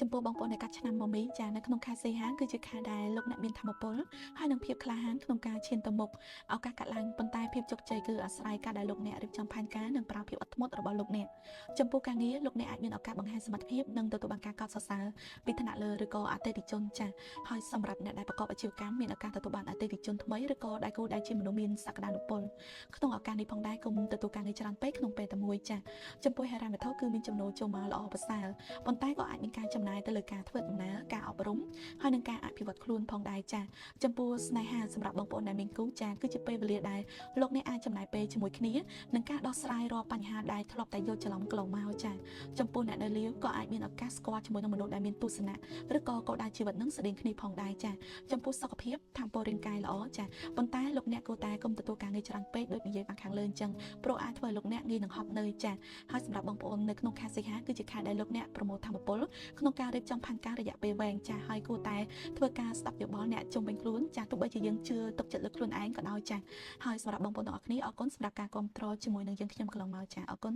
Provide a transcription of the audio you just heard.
ចំពោះបងប្អូនដែលកាត់ឆ្នាំមកមីចានៅក្នុងខែសីហាគឺជាខែដែលលោកអ្នកមានធម៌ពលហើយនឹងភាពក្លាហានក្នុងការឈានទៅមុខឱកាសកាត់ឡើងប៉ុន្តែភាពជោគជ័យគឺអាស្រ័យការដែលលោកអ្នករៀបចំផែនការនិងប្រើភាពអត់ធ្មត់របស់លោកអ្នកចំពោះការងារលោកអ្នកអាចមានឱកាសបង្ហាញសមត្ថភាពនិងទទួលបានការកោតសរសើរពីថ្នាក់លើឬក៏អតិថិជនចាហើយសម្រាប់អ្នកដែលប្រកបអាជីវកម្មមានឱកាសទទួលបានអតិថិជនថ្មីឬក៏ដៃគូដែលជាមនុស្សមានសក្តានុពលក្នុងឱកាសនេះផងដែរគុំទទួលការងារច្រើនពេកក្នុងពេលតែមួយចាចំពោះហិរញ្ញវត្ថុគឺមានចំណូលចូលមកល្អប្រសើរប៉ុន្តែក៏អាចមានការចំណាយទៅលើការធ្វើដំណើរការអប់រំហើយនឹងការអភិវឌ្ឍខ្លួនផងដែរចាចំពោះស្នេហាសម្រាប់បងប្អូនដែលមានគូចាគឺជាពេលវេលាដែលលោកអ្នកអាចចំណាយពេលជាមួយគ្នានឹងការដោះស្រាយរាល់បញ្ហាដែលធ្លាប់តែយល់ច្រឡំកន្លងមកចាចំពោះអ្នកនៅលាវក៏អាចមានឱកាសស្គាល់ជាមួយនឹងមនុស្សដែលមានទស្សនៈឬក៏គោលដៅជីវិតនឹងស្តីងគ្នាផងដែរចាចំពោះសុខភាពធម៌ពលរាងកាយល្អចាប៉ុន្តែលោកអ្នកគួរតែកុំទទួលការងារច្រើនពេកដូចនិយាយខាងលើអញ្ចឹងព្រោះអាចធ្វើឲ្យលោកអ្នកងាយនឹងហត់នឿយចាហើយសម្រាប់បងប្អូននៅក្នុងខែសីហាគឺជាខែដែលលោកអ្នកប្រមូលធម៌ពលក្នុងការរៀបចំផែនការរយៈពេលវែងចាហើយគួរតែធ្វើការស្ដាប់យោបល់អ្នកជុំវិញខ្លួនចាទោះបីជាយើងជឿទុកចិត្តលើខ្លួនឯងក៏ដោយចាហើយសម្រាប់បងប្អូនទាំងអស់គ្នាអរគុណសម្រាប់ការគាំទ្រជាមួយនឹងយើងខ្ញុំកន្លងមកចាអរគុណ